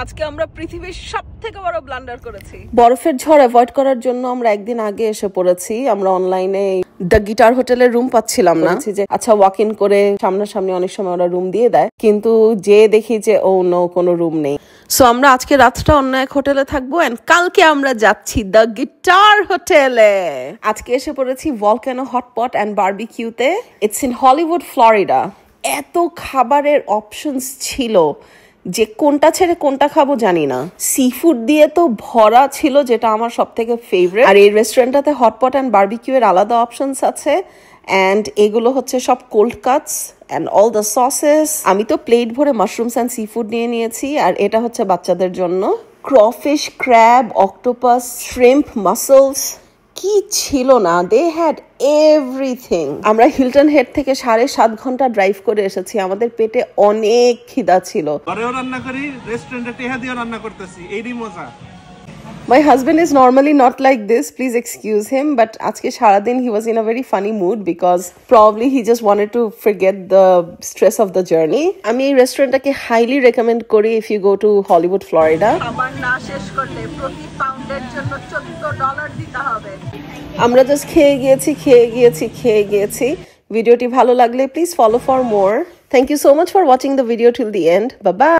আজকে আমরা পৃথিবীর সবথেকে বড় ব্লান্ডার করেছি। বরফের ঝড় অ্যাভয়েড করার জন্য আমরা একদিন আগে এসে পড়েছি। আমরা অনলাইনে দ্য গিটার হোটেলের রুম পাচ্ছিলাম না, যে আচ্ছা ওয়াক ইন করে সামনাসামনি অনেক সময় ওরা রুম দিয়ে দেয়, কিন্তু যে দেখি যে ও নো, কোনো রুম নেই। সো আমরা আজকে রাতটা অন্য এক হোটেলে থাকবো এন্ড কালকে আমরা যাচ্ছি দ্য গিটার হোটেলে। আজকে এসে পড়েছি ভলকানো হটপট এন্ড বারবিকিউতে। It's in Hollywood, Florida. এত খাবারের অপশনস ছিল যে কোনটা ছেড়ে কোনটা খাবো জানি না। সি ফুড দিয়ে তো ভরা ছিল, যেটা আমার সব থেকে ফেভারিট। আর এই রেস্টুরেন্টটাতে হটপট অ্যান্ড বারবিকিউ এর আলাদা অপশনস আছে অ্যান্ড এগুলো হচ্ছে সব cold Katz and all the sausages. আমি তো প্লেট ভরে মাশরুমস অ্যান্ড সি ফুড নিয়ে নিয়েছি, আর এটা হচ্ছে বাচ্চাদের জন্য। ক্রফিশ, ক্র্যাব, অক্টোপাস, শ্রিম্প, মাসলস, কি ছিল না, দে হ্যাড এভরিথিং। আমরা হিলটন হেড থেকে 7.5 ঘন্টা ড্রাইভ করে এসেছি, আমাদের পেটে অনেক খিদা ছিল। ঘরেও রান্না করি, রেস্টুরেন্টে টেহা দিয়েও রান্না করতেছি, এইরই মজা। My husband is normally not like this, please excuse him, but আজকে সারাদিন he was in a very funny mood because probably he just wanted to forget the stress of the journey. আমি এই রেস্টুরেন্টটাকে highly recommend করি if you go to Hollywood, Florida. খাবার না শেষ করলে প্রতি পাউন্ডের জন্য $14 দিতে হবে। আমরা জাস্ট খেয়ে গিয়েছি। ভিডিওটি ভালো লাগলে please follow for more. Thank you so much for watching the video till the end. Bye bye.